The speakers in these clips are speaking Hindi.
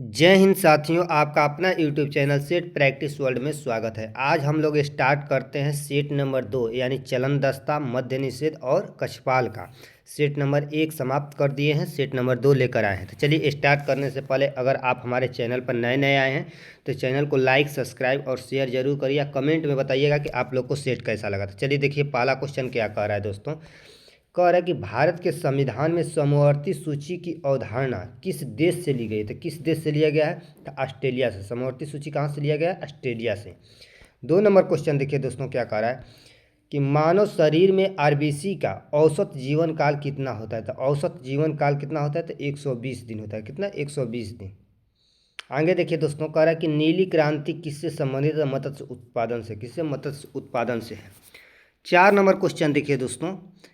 जय हिंद साथियों, आपका अपना YouTube channel set practice world में स्वागत है। आज हम लोग स्टार्ट करते हैं सेट नंबर 2 यानी चलन दस्ता, मध्य निषेध और कछपाल का। सेट नंबर 1 समाप्त कर दिए हैं, सेट नंबर 2 लेकर आए हैं। तो चलिए स्टार्ट करने से पहले अगर आप हमारे चैनल पर नए नए आए हैं तो चैनल को लाइक, सब्सक्राइब और शेयर जरूर करिए। या कमेंट में बताइएगा कि आप लोग को सेट कैसा लगा। तो चलिए देखिए पहला क्वेश्चन क्या कह रहा है दोस्तों। कह रहा है कि भारत के संविधान में समवर्ती सूची की अवधारणा किस देश से ली गई है। तो किस देश से लिया गया है? तो ऑस्ट्रेलिया से। समवर्ती सूची कहाँ से लिया गया है? ऑस्ट्रेलिया से। 2 नंबर क्वेश्चन देखिए दोस्तों क्या कह रहा है कि मानव शरीर में आरबीसी का औसत जीवन काल कितना होता है। तो औसत जीवन काल कितना होता है? तो 120 दिन होता है। कितना? 120 दिन। आगे देखिए दोस्तों कह रहा है कि नीली क्रांति किससे संबंधित है? मत्स्य उत्पादन से। किससे? मत्स्य उत्पादन से है। 4 नंबर क्वेश्चन देखिए दोस्तों,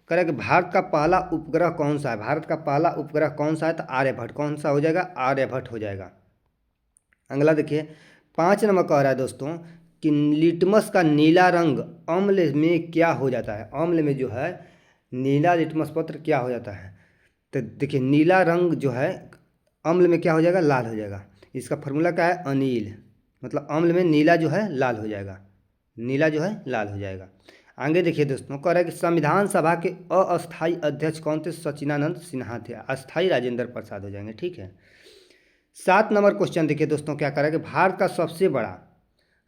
कह रहा है कि भारत का पहला उपग्रह कौन सा है? भारत का पहला उपग्रह कौन सा है? तो आर्यभट्ट। कौन सा हो जाएगा? आर्यभट्ट हो जाएगा। अगला देखिए 5 नंबर कह रहा है दोस्तों कि लिटमस का नीला रंग अम्ल में क्या हो जाता है? अम्ल में जो है नीला लिटमस पत्र क्या हो जाता है? तो देखिए नीला रंग जो है अम्ल में क्या हो जाएगा? लाल हो जाएगा। इसका फॉर्मूला क्या है? अनील। मतलब अम्ल में नीला जो है लाल हो जाएगा। नीला जो है लाल हो जाएगा। आगे देखिए दोस्तों कह रहा है कि संविधान सभा के अस्थायी अध्यक्ष कौन थे? सचिदानंद सिन्हा थे। अस्थायी राजेंद्र प्रसाद हो जाएंगे। ठीक है। 7 नंबर क्वेश्चन देखिए दोस्तों क्या कह रहा है कि भारत का सबसे बड़ा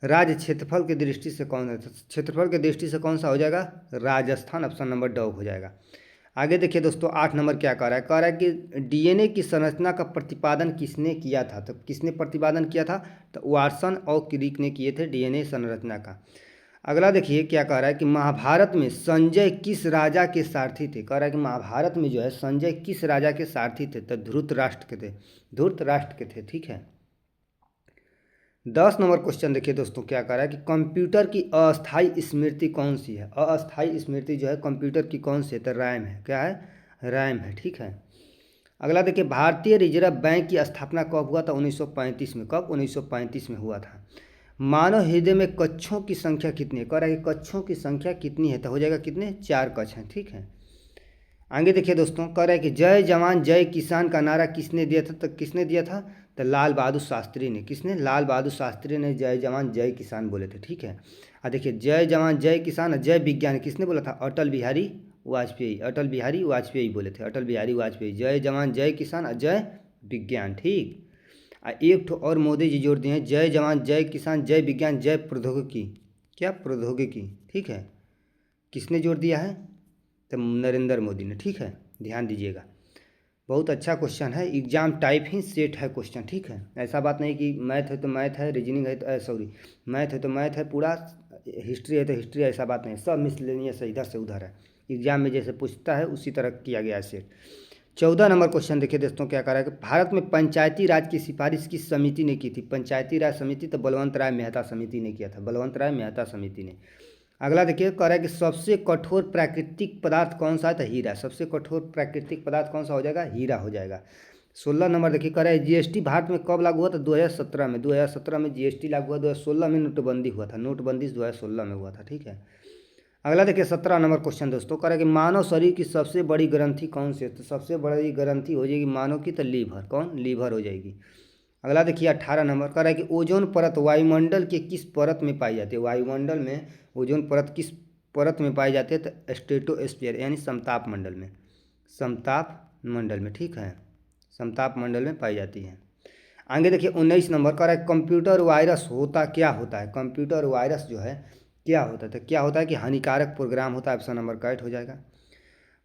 राज्य क्षेत्रफल की दृष्टि से कौन है? क्षेत्रफल की दृष्टि से कौन सा हो जाएगा? राजस्थान। ऑप्शन नंबर ड हो जाएगा। आगे देखिए दोस्तों 8 नंबर क्या कह रहा है? कह रहा है कि डीएनए की संरचना का प्रतिपादन किसने किया था? तो किसने प्रतिपादन किया था? तो वाटसन और क्रिक ने किए थे डीएनए संरचना का। अगला देखिए क्या कह रहा है कि महाभारत में संजय किस राजा के सारथी थे? कह रहा है कि महाभारत में जो है संजय किस राजा के सारथी थे? तो धृतराष्ट्र के थे। धृतराष्ट्र के थे। ठीक है। 10 नंबर क्वेश्चन देखिए दोस्तों क्या कह रहा है कि कंप्यूटर की अस्थायी स्मृति कौन सी है? अस्थायी स्मृति जो है कंप्यूटर की कौन सी है? तो रैम है। क्या है? रैम है। ठीक है। अगला देखिए भारतीय रिजर्व बैंक की स्थापना कब हुआ था? 1935 में। कब? 1935 में हुआ था। मानव हृदय में कक्षों की संख्या कितनी है? कह रहा है कि कक्षों की संख्या कितनी है? तो हो जाएगा कितने? 4 कक्ष हैं। ठीक है। आगे देखिए दोस्तों कह रहा है कि जय जवान जय किसान का नारा किसने दिया था? तो किसने दिया था? तो लाल बहादुर शास्त्री ने। किसने? लाल बहादुर शास्त्री ने जय जवान जय किसान बोले थे। ठीक है। देखिए जय जवान जय किसान जय विज्ञान किसने बोला था? अटल बिहारी वाजपेयी। अटल बिहारी वाजपेयी बोले थे। अटल बिहारी वाजपेयी। जय जवान जय किसान जय विज्ञान। ठीक। एक ठो और मोदी जी जोड़ दिए हैं, जय जवान जय किसान जय विज्ञान जय प्रौद्योगिकी। क्या? प्रौद्योगिकी। ठीक है। किसने जोड़ दिया है? तो नरेंद्र मोदी ने। ठीक है। ध्यान दीजिएगा। बहुत अच्छा क्वेश्चन है। एग्जाम टाइप ही सेट है क्वेश्चन। ठीक है। ऐसा बात नहीं कि मैथ है तो मैथ है, रीजनिंग है तो सॉरी मैथ है तो मैथ है, पूरा हिस्ट्री है तो हिस्ट्री। ऐसा बात नहीं, सब मिसलेनियस है, इधर से उधर है। एग्जाम में जैसे पूछता है उसी तरह किया गया है सेट। 14 नंबर क्वेश्चन देखिए दोस्तों क्या कह रहा है कि भारत में पंचायती राज की सिफारिश किस समिति ने की थी? पंचायती राज समिति तो बलवंत राय मेहता समिति ने किया था। बलवंत राय मेहता समिति ने। अगला देखिए कह रहा है कि सबसे कठोर प्राकृतिक पदार्थ कौन सा है? तो हीरा। सबसे कठोर प्राकृतिक पदार्थ कौन सा हो जाएगा? हीरा हो जाएगा। 16 नंबर देखिए कह रहा है जीएसटी भारत में कब लागू हुआ था? 2017 में। 2017 में जीएसटी लागू हुआ। 2016 में नोटबंदी हुआ था। नोटबंदी 2016 में हुआ था। ठीक है। अगला देखिए 17 नंबर क्वेश्चन दोस्तों कह रहा है कि मानव शरीर की सबसे बड़ी ग्रंथि कौन सी है? तो सबसे बड़ी ग्रंथि हो जाएगी मानव की तो लीवर। कौन? लीवर हो जाएगी। अगला देखिए 18 नंबर कह रहा है कि ओजोन परत वायुमंडल के किस परत में पाई जाती है? वायुमंडल में ओजोन परत किस परत में पाई जाती है? तो स्ट्रेटोस्फीयर यानी समताप मंडल में। समताप मंडल में। ठीक है। समताप मंडल में पाई जाती है। आगे देखिए 19 नंबर कह रहा है कंप्यूटर वायरस होता क्या होता है? कंप्यूटर वायरस जो है क्या होता है? तो क्या होता है कि हानिकारक प्रोग्राम होता है। ऑप्शन नंबर करेक्ट हो जाएगा।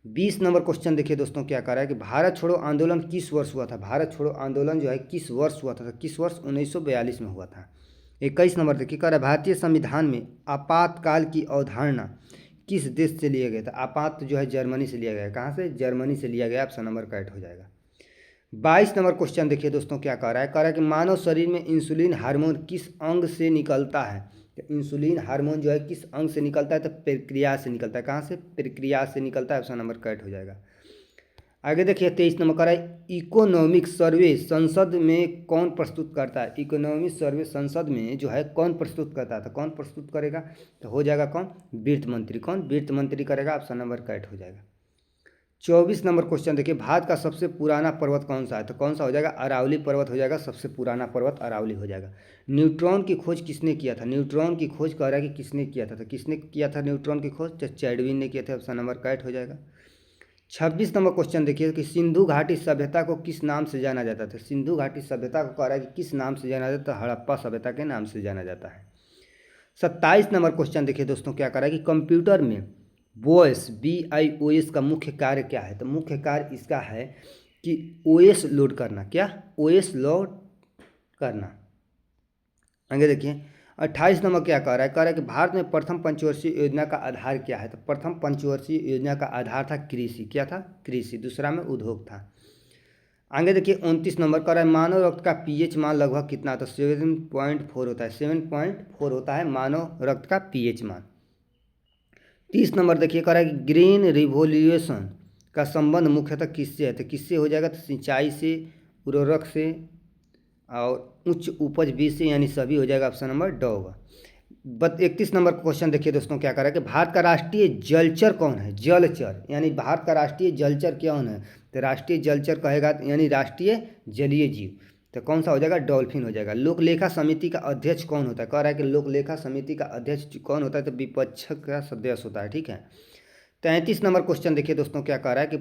20 नंबर क्वेश्चन देखिए दोस्तों क्या कह रहा है कि भारत छोड़ो आंदोलन किस वर्ष हुआ था? भारत छोड़ो आंदोलन जो है किस वर्ष हुआ था? तो किस वर्ष? 1942 में हुआ था। 21 नंबर देखिए कह रहा है भारतीय संविधान में आपातकाल की अवधारणा किस देश से लिया गया था? आपात जो है जर्मनी से लिया गया है। कहाँ से? जर्मनी से लिया गया। ऑप्शन नंबर करेक्ट हो जाएगा। 22 नंबर क्वेश्चन देखिए दोस्तों क्या कह रहा है? कह रहा है कि मानव शरीर में इंसुलिन हार्मोन किस अंग से निकलता है? तो इंसुलिन हार्मोन जो है किस अंग से निकलता है? तो प्रक्रिया से निकलता है। कहाँ से? प्रक्रिया से निकलता है। ऑप्शन नंबर करेक्ट हो जाएगा। आगे देखिए 23 नंबर कह रहा है इकोनॉमिक सर्वे संसद में कौन प्रस्तुत करता है? इकोनॉमिक सर्वे संसद में जो है कौन प्रस्तुत करता है? तो कौन प्रस्तुत करेगा? तो हो जाएगा कौन? वित्त मंत्री। कौन? वित्त मंत्री करेगा। ऑप्शन नंबर करेक्ट हो जाएगा। 24 नंबर क्वेश्चन देखिए, भारत का सबसे पुराना पर्वत कौन सा है? तो कौन सा हो जाएगा? अरावली पर्वत हो जाएगा, सबसे पुराना पर्वत अरावली हो जाएगा। न्यूट्रॉन की खोज किसने किया था? न्यूट्रॉन की खोज कह रहा है कि किसने किया था? तो किसने किया था न्यूट्रॉन की खोज? तो चैडविन ने किया था, ऑप्शन नंबर कैट हो जाएगा। 26 नंबर क्वेश्चन देखिए कि सिंधु घाटी सभ्यता को किस नाम से जाना जाता था? सिंधु घाटी सभ्यता को कह रहा है कि किस नाम से जाना जाता है? हड़प्पा सभ्यता के नाम से जाना जाता है। 27 नंबर क्वेश्चन देखिए दोस्तों, क्या कर रहा है कि कंप्यूटर में BIOS का मुख्य कार्य क्या है? तो मुख्य कार्य इसका है कि OS लोड करना। क्या? OS लोड करना। आगे देखिए 28 नंबर क्या कह रहा है? कह रहा है कि भारत में प्रथम पंचवर्षीय योजना का आधार क्या है? तो प्रथम पंचवर्षीय योजना का आधार था कृषि। क्या था? कृषि। दूसरा में उद्योग था। आगे देखिए 29 नंबर कह रहा है मानव रक्त का pH मान लगभग कितना? तो 7.4 होता है। 7.4 होता है मानव रक्त का pH मान। 30 नंबर देखिए कह रहा है कि ग्रीन रिवोल्यूशन का संबंध मुख्यतः किससे है? तो किससे हो जाएगा? तो सिंचाई से, उर्वरक से और उच्च उपज बीज से, यानी सभी हो जाएगा, ऑप्शन नंबर ड होगा। 31 नंबर क्वेश्चन देखिए दोस्तों, क्या कर रहा है कि भारत का राष्ट्रीय जलचर कौन है? जलचर, यानी भारत का राष्ट्रीय जलचर कौन है? तो राष्ट्रीय जलचर कहेगा यानी राष्ट्रीय जलीय जीव, तो कौन सा हो जाएगा? डॉल्फिन हो जाएगा। लोक लेखा समिति का अध्यक्ष कौन होता है? कह रहा है कि लोक लेखा समिति का अध्यक्ष कौन होता है? तो विपक्ष का सदस्य होता है। ठीक है। 33 नंबर क्वेश्चन देखिए दोस्तों, क्या कह रहा है कि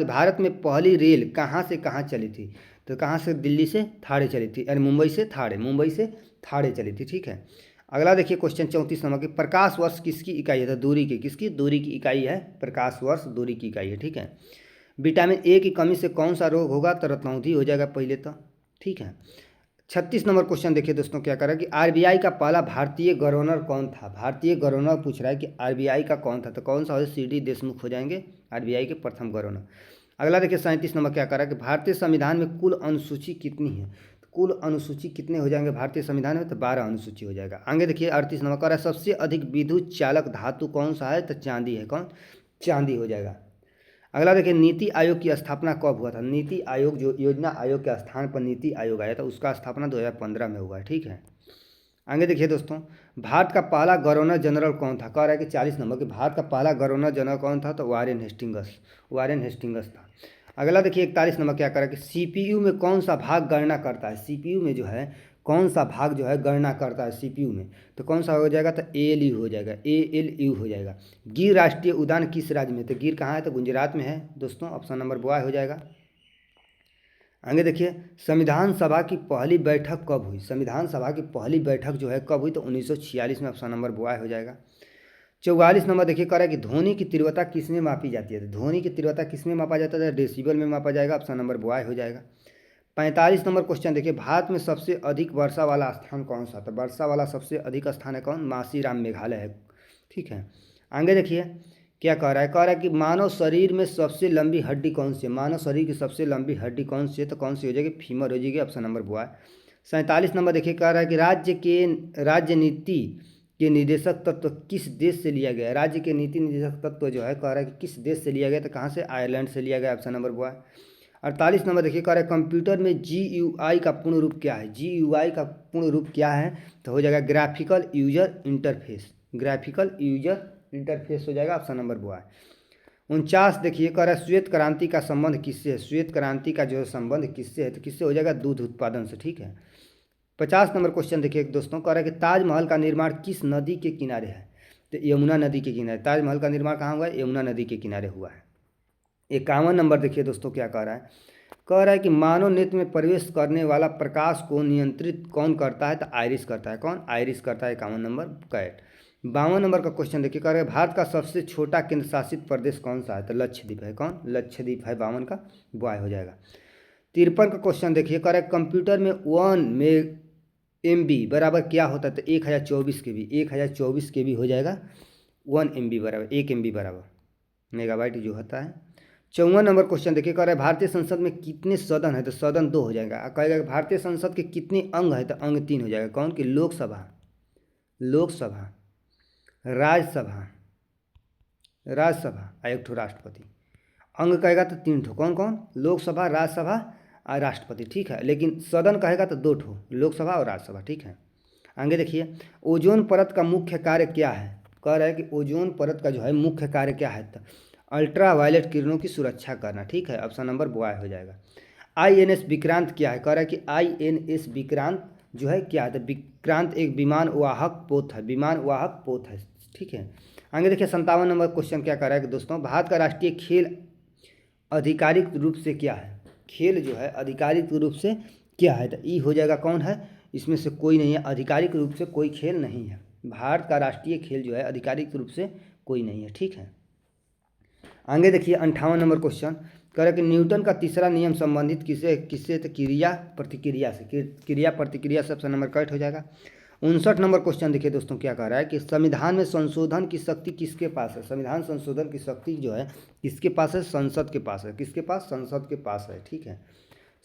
भारत में पहली रेल कहाँ से कहाँ चली थी? तो कहाँ से? दिल्ली से थाड़े चली थी, यानी मुंबई से थाड़े, मुंबई से थाड़े चली थी। ठीक है। अगला देखिए क्वेश्चन 34 नंबर की, प्रकाश वर्ष किसकी इकाई है? तो दूरी की। किसकी? दूरी की इकाई है प्रकाश वर्ष, दूरी की इकाई है। ठीक है। विटामिन ए की कमी से कौन सा रोग होगा? तो रत्नौंधी हो जाएगा पहले तो। ठीक है। 36 नंबर क्वेश्चन देखिए दोस्तों, क्या कर रहा है कि आरबीआई का पहला भारतीय गवर्नर कौन था? भारतीय गवर्नर पूछ रहा है कि आरबीआई का कौन था? तो कौन सा हो? CD देशमुख हो जाएंगे आरबीआई के प्रथम गवर्नर। अगला देखिए 37 नंबर क्या कर रहा है कि भारतीय संविधान में कुल अनुसूची कितनी है? तो कुल अनुसूची कितने हो जाएंगे भारतीय संविधान में? तो 12 अनुसूची हो जाएगा। आगे देखिए 38 नंबर कर रहा है सबसे अधिक विद्युत चालक धातु कौन सा है? तो चांदी है। कौन? चांदी हो जाएगा। अगला देखिए नीति आयोग की स्थापना कब हुआ था? नीति आयोग जो योजना आयोग के स्थान पर नीति आयोग आया था, उसका स्थापना 2015 में हुआ है। ठीक है। आगे देखिए दोस्तों, भारत का पहला गवर्नर जनरल कौन था? कह रहा है कि 40 नंबर कि भारत का पहला गवर्नर जनरल कौन था? तो वारेन हेस्टिंगस, वारेन हेस्टिंगस था। अगला देखिए 41 नंबर क्या कर रहा है कि सीपीयू में कौन सा भाग गणना करता है? सीपीयू में जो है कौन सा भाग जो है गणना करता है सीपीयू में? तो कौन सा हो जाएगा? तो ALU हो जाएगा, ALU हो जाएगा। गिर राष्ट्रीय उद्यान किस राज्य में? तो गिर कहाँ है? तो गुजरात में है दोस्तों, ऑप्शन नंबर बॉय हो जाएगा। आगे देखिए संविधान सभा की पहली बैठक कब हुई? संविधान सभा की पहली बैठक जो है कब हुई? तो 1946 में, ऑप्शन नंबर बॉय हो जाएगा। 44 नंबर देखिए कह रहा है कि ध्वनि की तीव्रता किसमें मापी जाती है? तो ध्वनि की तीव्रता किसमें मापा जाता है? डेसिबल में मापा जाएगा, ऑप्शन नंबर बॉय हो जाएगा। 45 नंबर क्वेश्चन देखिए, भारत में सबसे अधिक वर्षा वाला स्थान कौन सा? तो वर्षा वाला सबसे अधिक स्थान है कौन? मासीराम, मेघालय है। ठीक है। आगे देखिए क्या कह रहा है? कह रहा है कि मानव शरीर में सबसे लंबी हड्डी कौन सी है? मानव शरीर की सबसे लंबी हड्डी कौन सी है? तो कौन सी हो जाएगी? फीमर हो जाएगी, ऑप्शन नंबर बॉय। 47 नंबर देखिए कह रहा है कि राज्य नीति के निदेशक तत्व किस देश से लिया गया है? राज्य के नीति निदेशक तत्व जो है कह रहा है कि किस देश से लिया गया? तो कहाँ से? आयरलैंड से लिया गया, ऑप्शन नंबर बॉय। 48 नंबर देखिए कह रहा है कंप्यूटर में GUI का पूर्ण रूप क्या है? GUI का पूर्ण रूप क्या है? तो हो जाएगा graphical user interface, graphical user interface हो जाएगा, ऑप्शन नंबर बॉय। 49 देखिए कह रहा है श्वेत क्रांति का संबंध किससे है? श्वेत क्रांति का जो है संबंध किससे है? तो किससे हो जाएगा? दूध उत्पादन से। ठीक है। 50 नंबर क्वेश्चन देखिए दोस्तों, कह रहा है कि ताजमहल का निर्माण किस नदी के किनारे है? तो यमुना नदी के किनारे। ताजमहल का निर्माण कहाँ हुआ है? यमुना नदी के किनारे हुआ है। 51 नंबर देखिए दोस्तों क्या कह रहा है? कह रहा है कि मानव नेत्र में प्रवेश करने वाला प्रकाश को नियंत्रित कौन करता है? तो आयरिस करता है। कौन? आयरिस करता है। 51 नंबर कैट। 52 नंबर का क्वेश्चन देखिए कह रहा है भारत का सबसे छोटा केंद्र शासित प्रदेश कौन सा है? तो लक्षद्वीप है। कौन? लक्षद्वीप है। 52 का बॉय हो जाएगा। 53 का क्वेश्चन देखिए कह रहा है कंप्यूटर में 1 MB बराबर क्या होता है? तो 1024 KB, 1024 KB हो जाएगा। 1 MB बराबर 1 MB बराबर मेगाबाइट जो होता है। 54 नंबर क्वेश्चन देखिए कह रहा है भारतीय संसद में कितने सदन है? तो सदन 2 हो जाएगा। कहेगा कि भारतीय संसद के कितने अंग है? तो अंग 3 हो जाएगा। कौन? कि लोकसभा, लोकसभा, राज्यसभा, राज्यसभा और एक ठो राष्ट्रपति। अंग कहेगा तो 3 ठो। कौन कौन? लोकसभा, राज्यसभा और राष्ट्रपति। ठीक है। लेकिन सदन कहेगा तो 2 ठो, लोकसभा और राज्यसभा। ठीक है। आगे देखिए ओजोन परत का मुख्य कार्य क्या है? कह रहा है कि ओजोन परत का जो है मुख्य कार्य क्या है? तो अल्ट्रा वायलेट किरणों की सुरक्षा करना, ठीक है, ऑप्शन नंबर बॉय हो जाएगा। INS विक्रांत क्या है, कह रहा है कि INS विक्रांत जो है क्या है, तो विक्रांत एक विमान वाहक पोत है, विमान वाहक पोत है, ठीक है। आगे देखिए 57 नंबर क्वेश्चन क्या कह रहा है कि दोस्तों भारत का राष्ट्रीय खेल आधिकारिक रूप से क्या है, खेल जो है आधिकारिक रूप से क्या है, तो ई हो जाएगा कौन है, इसमें से कोई नहीं है, आधिकारिक रूप से कोई खेल नहीं है, भारत का राष्ट्रीय खेल जो है आधिकारिक रूप से कोई नहीं है, ठीक है। आगे देखिए 58 नंबर क्वेश्चन कह रहा है कि न्यूटन का तीसरा नियम संबंधित किसे किससे, तो क्रिया प्रतिक्रिया से, क्रिया प्रतिक्रिया से ऑप्शन नंबर करेक्ट हो जाएगा। 59 नंबर क्वेश्चन देखिए दोस्तों क्या कह रहा है कि संविधान में संशोधन की शक्ति किसके पास है, संविधान संशोधन की शक्ति जो है किसके पास है, संसद के पास है, किसके पास, संसद के पास है, ठीक है।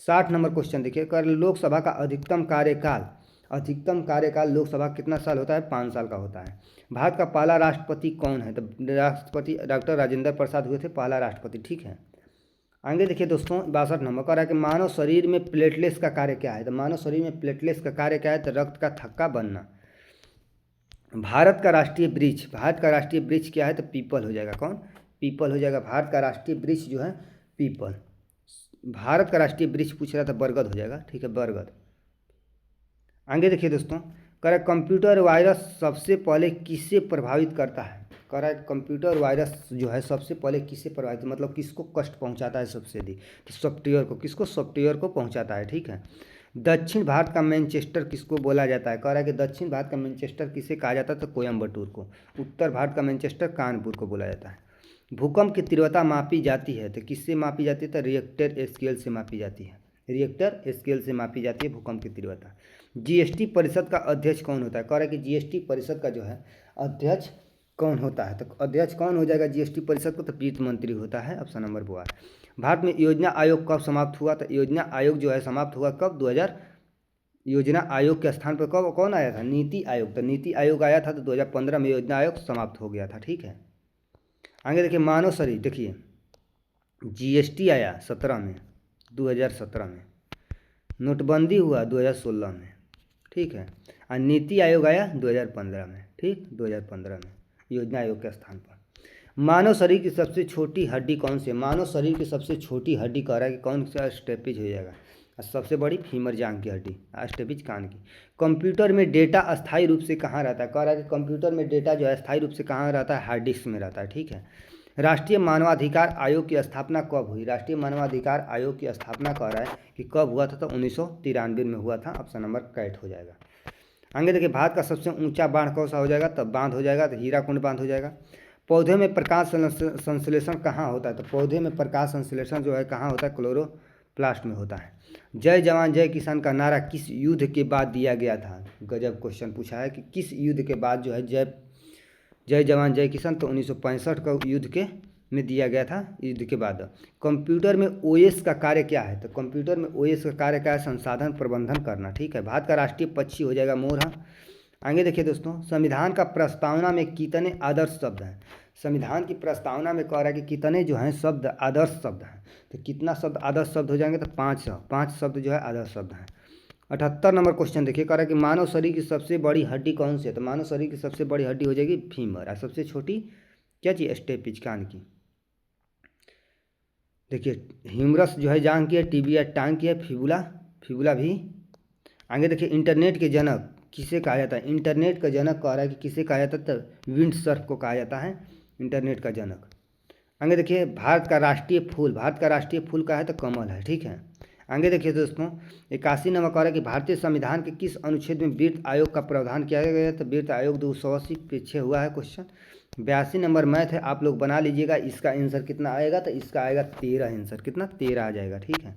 60 नंबर क्वेश्चन देखिए कर लोकसभा का अधिकतम कार्यकाल लोकसभा कितना साल होता है, 5 साल का होता है। भारत का पहला राष्ट्रपति कौन है, तो राष्ट्रपति डॉक्टर राजेंद्र प्रसाद हुए थे पहला राष्ट्रपति, ठीक है। आगे देखिए दोस्तों 62 नंबर कह रहा है कि मानव शरीर में प्लेटलेट्स का कार्य क्या है, तो मानव शरीर में प्लेटलेट्स का कार्य क्या है, तो रक्त का थक्का बनना। भारत का राष्ट्रीय वृक्ष क्या है, तो पीपल हो जाएगा, कौन, पीपल हो जाएगा। भारत का राष्ट्रीय वृक्ष जो है पीपल, भारत का राष्ट्रीय वृक्ष पूछ रहा था बरगद हो जाएगा, ठीक है, बरगद। आगे देखिए दोस्तों कह रहा है कंप्यूटर वायरस सबसे पहले किससे प्रभावित करता है, कह रहा है कंप्यूटर वायरस जो है सबसे पहले किससे प्रभावित, मतलब किसको कष्ट पहुंचाता है सबसे अधिक, तो सॉफ्टवेयर को, किसको, सॉफ्टवेयर को पहुंचाता है, ठीक है। दक्षिण भारत का मैनचेस्टर किसको बोला जाता है, कह रहा है कि दक्षिण भारत का मैनचेस्टर किसे कहा जाता है, तो कोयम्बटूर को। उत्तर भारत का मैनचेस्टर कानपुर को बोला जाता है। भूकंप की तीव्रता मापी जाती है, तो किससे मापी जाती है, तो रिएक्टर स्केल से मापी जाती है, रिएक्टर स्केल से मापी जाती है भूकंप की तीव्रता। GST परिषद का अध्यक्ष कौन होता है, कह रहा है कि GST परिषद का जो है अध्यक्ष कौन होता है, तो अध्यक्ष कौन हो जाएगा GST परिषद को, तो वित्त मंत्री होता है, ऑप्शन नंबर बी। भारत में योजना आयोग कब समाप्त हुआ, तो योजना आयोग जो है समाप्त हुआ कब, 2000, योजना आयोग के स्थान पर कब कौन आया था, नीति आयोग, तो नीति आयोग आया था, तो 2015 में योजना आयोग समाप्त हो गया था, ठीक है। आगे देखिए मानव शरीर, देखिए GST आया 17 में, 2017 में, नोटबंदी हुआ 2016 में, ठीक है, और नीति आयोग आया 2015 में, ठीक, 2015 में योजना आयोग के स्थान पर। मानव शरीर की सबसे छोटी हड्डी कौन सी है, मानव शरीर की सबसे छोटी हड्डी कह रहा है कि कौन सा, स्टेपिज हो जाएगा, और सबसे बड़ी फीमर जांघ की हड्डी, स्टेपिज कान की। कंप्यूटर में डेटा अस्थायी रूप से कहाँ रहता है, कह रहा है कि कंप्यूटर में डेटा जो है अस्थायी रूप से कहाँ रहता है, हार्ड डिस्क में रहता है, ठीक है। राष्ट्रीय मानवाधिकार आयोग की स्थापना कब हुई, राष्ट्रीय मानवाधिकार आयोग की स्थापना कह रहा है कि कब हुआ था, तो 1993 में हुआ था, ऑप्शन नंबर करेक्ट हो जाएगा। आगे देखिए भारत का सबसे ऊंचा बांध कौन सा हो जाएगा, तब बांध हो जाएगा, तो हीराकुंड बांध हो जाएगा। पौधे में प्रकाश संश्लेषण कहाँ होता है, तो पौधे में प्रकाश संश्लेषण जो है कहाँ होता है, क्लोरोप्लास्ट में होता है। जय जवान जय किसान का नारा किस युद्ध के बाद दिया गया था, गजब क्वेश्चन पूछा है कि किस युद्ध के बाद जो है जय जवान जय किसान, तो 1965 का युद्ध के में दिया गया था, युद्ध के बाद। कंप्यूटर में OS का कार्य क्या है, तो कंप्यूटर में OS का कार्य क्या है, संसाधन प्रबंधन करना, ठीक है। भारत का राष्ट्रीय पक्षी हो जाएगा मोर। आगे देखिए दोस्तों संविधान का प्रस्तावना में कितने आदर्श शब्द हैं, संविधान की प्रस्तावना में कह रहा है कि कितने जो हैं शब्द आदर्श शब्द हैं, तो कितना शब्द आदर्श शब्द हो जाएंगे, तो 5 शब्द जो है आदर्श शब्द हैं। 78 नंबर क्वेश्चन देखिए कह रहा है कि मानव शरीर की सबसे बड़ी हड्डी कौन सी है, तो मानव शरीर की सबसे बड़ी हड्डी हो जाएगी फीमर, और सबसे छोटी क्या चीज़, स्टेपिज कान की। देखिए ह्यूमरस जो है जांघ की है, टिबिया टांग की है, फिबुला भी। आगे देखिए इंटरनेट के जनक किसे कहा जाता है, इंटरनेट का जनक कह रहा है कि किसे कहा जाता है, तो विंडसर्फ को कहा जाता है इंटरनेट का जनक। आगे देखिए भारत का राष्ट्रीय फूल का है, तो कमल है, ठीक है। आगे देखिए दोस्तों 81 नंबर कह रहा है कि भारतीय संविधान के किस अनुच्छेद में वित्त आयोग का प्रावधान किया गया है, तो वित्त आयोग 280 पीछे हुआ है क्वेश्चन। 82 नंबर मैथ है, आप लोग बना लीजिएगा, इसका आंसर कितना आएगा, तो इसका आएगा 13 आंसर, कितना 13 आ जाएगा, ठीक है।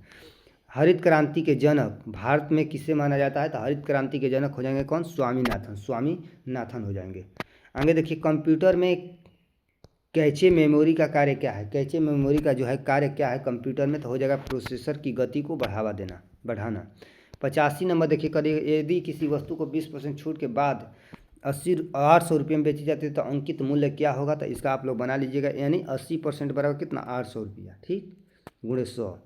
हरित क्रांति के जनक भारत में किसे माना जाता है, तो हरित क्रांति के जनक हो जाएंगे कौन, स्वामीनाथन हो जाएंगे। आगे देखिए कंप्यूटर में कैचे मेमोरी का कार्य क्या है, कैचे मेमोरी का जो है कार्य क्या है कंप्यूटर में, तो हो जाएगा प्रोसेसर की गति को बढ़ाना। 85 नंबर देखिए करिए यदि किसी वस्तु को 20% छूट के बाद 800 रुपये में बेची जाती है, तो अंकित मूल्य क्या होगा, तो इसका आप लोग बना लीजिएगा, यानी 80% बराबर कितना, 800 रुपया, ठीक, गुणे 100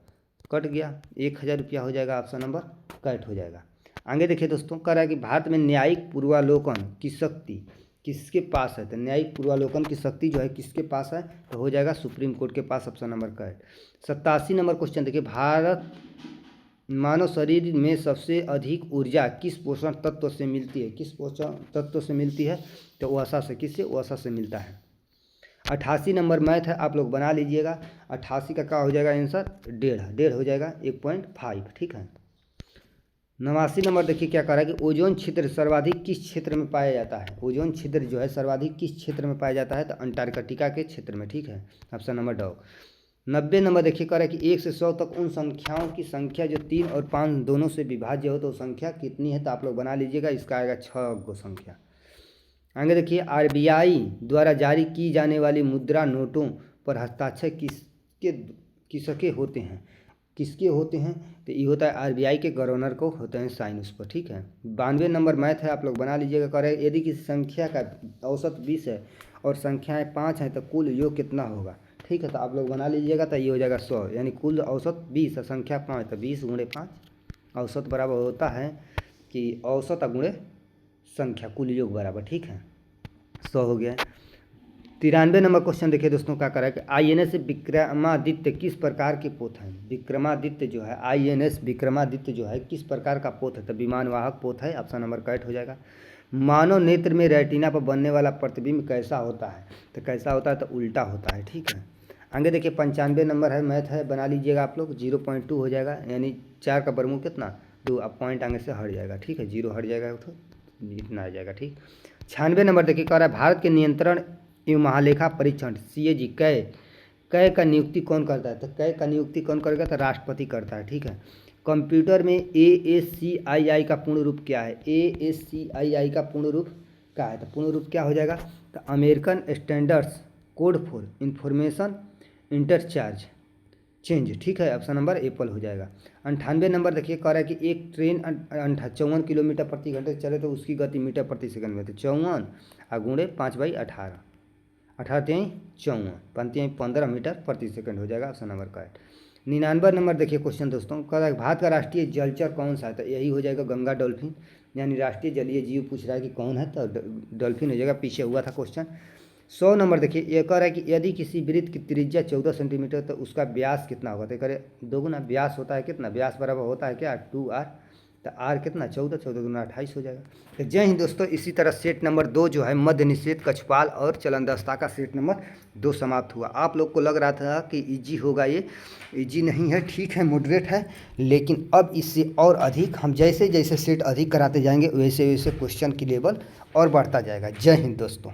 कट गया, 1000 रुपया हो जाएगा, ऑप्शन नंबर करेक्ट हो जाएगा। आगे देखिए दोस्तों कह रहा है कि भारत में न्यायिक पूर्वालोकन की शक्ति किसके पास है, तो न्यायिक पूर्वालोकन की शक्ति जो है किसके पास है, तो हो जाएगा सुप्रीम कोर्ट के पास, ऑप्शन नंबर का है। 87 नंबर क्वेश्चन देखिए, भारत मानव शरीर में सबसे अधिक ऊर्जा किस पोषण तत्व से मिलती है, किस पोषण तत्व से मिलती है, तो वसा से, किससे, वसा से मिलता है। 88 नंबर मैथ है, आप लोग बना लीजिएगा। 88 का क्या हो जाएगा आंसर, 1.5 हो जाएगा, 1.5, ठीक है। 89 नंबर देखिए क्या कह रहा है कि ओजोन छिद्र सर्वाधिक किस क्षेत्र में पाया जाता है, ओजोन छिद्र जो है सर्वाधिक किस क्षेत्र में पाया जाता है, तो अंटार्कटिका के क्षेत्र में, ठीक है, ऑप्शन नंबर ड। 90 नंबर देखिए कह रहा है कि 1 से 100 तक उन संख्याओं की संख्या जो 3 और 5 दोनों से विभाज्य हो तो संख्या कितनी है, तो आप लोग बना लीजिएगा, इसका आएगा 6 गो संख्या। आगे देखिए, आरबीआई द्वारा जारी की जाने वाली मुद्रा नोटों पर हस्ताक्षर किसके होते हैं, किसके होते हैं, तो ये होता है आरबीआई के गवर्नर को होते हैं साइन उस पर, ठीक है। 92 नंबर मैथ है, आप लोग बना लीजिएगा। कह रहे हैं यदि किसी संख्या का औसत 20 है और संख्याएं 5 हैं तो कुल योग कितना होगा, ठीक है, तो आप लोग बना लीजिएगा, तो ये हो जाएगा 100, यानी कुल औसत 20 है, संख्या 5, तो 20 गुणे 5 औसत बराबर होता है कि औसत गुणे संख्या कुल योग बराबर, ठीक है, 100 हो गया। 93 नंबर क्वेश्चन देखिए दोस्तों क्या करा है कि आईएनएस विक्रमादित्य किस प्रकार के पोत है, विक्रमादित्य जो है, आईएनएस विक्रमादित्य जो है किस प्रकार का पोत है, तो विमानवाहक पोत है, ऑप्शन नंबर करेक्ट हो जाएगा। मानव नेत्र में रेटिना पर बनने वाला प्रतिबिंब कैसा होता है, तो कैसा होता है, तो उल्टा होता है, ठीक है। आगे देखिए 95 नंबर है, मैथ है, बना लीजिएगा आप लोग। 0.2 हो जाएगा, यानी 4 का वर्गमूल कितना, 2, अब पॉइंट आगे से हट जाएगा, ठीक है, 0 हट जाएगा तो इतना आ जाएगा, ठीक। 96 नंबर देखिए कह रहा है भारत के नियंत्रण एवं महालेखा परीक्षण CAG कै का नियुक्ति कौन करता है, तो कै का नियुक्ति कौन करेगा, तो राष्ट्रपति करता है, ठीक है। कंप्यूटर में ASCII का पूर्ण रूप क्या है, ASCII का पूर्ण रूप क्या है, तो पूर्ण रूप क्या हो जाएगा, तो American standards code for information interchange change, ठीक है, ऑप्शन नंबर एप्पल हो जाएगा। 98 नंबर देखिए कह रहा है कि एक ट्रेन 54 किलोमीटर प्रति घंटे चले तो उसकी गति मीटर प्रति सेकंड में, तो 54 गुणे 5/18, 18 54 15 मीटर प्रति सेकंड हो जाएगा, ऑप्शन नंबर करेक्ट। 99 नंबर देखिए क्वेश्चन दोस्तों कह रहा है भारत का राष्ट्रीय जलचर कौन सा है, तो यही हो जाएगा गंगा डॉल्फिन, यानी राष्ट्रीय जलीय जीव पूछ रहा है कि कौन है, तो डॉल्फिन हो जाएगा, पीछे हुआ था क्वेश्चन। 100 नंबर देखिए ये कह रहा है कि यदि किसी वृत्त की त्रिज्या 14 सेंटीमीटर तो उसका व्यास कितना होगा, तो करे दोगुना व्यास होता है कितना, व्यास बराबर होता है क्या 2r, तो r कितना 14, 14 गुना 28 हो जाएगा। तो जय हिंद दोस्तों, इसी तरह सेट नंबर 2 जो है मध्य निषेध कछपाल और चलनदस्ता का सेट नंबर 2 समाप्त हुआ। आप लोग को लग रहा था कि इजी होगा, ये इजी नहीं है, ठीक है, मॉडरेट है, लेकिन अब इससे और अधिक हम जैसे जैसे सेट अधिक कराते जाएंगे वैसे वैसे क्वेश्चन की लेवल और बढ़ता जाएगा। जय हिंद दोस्तों।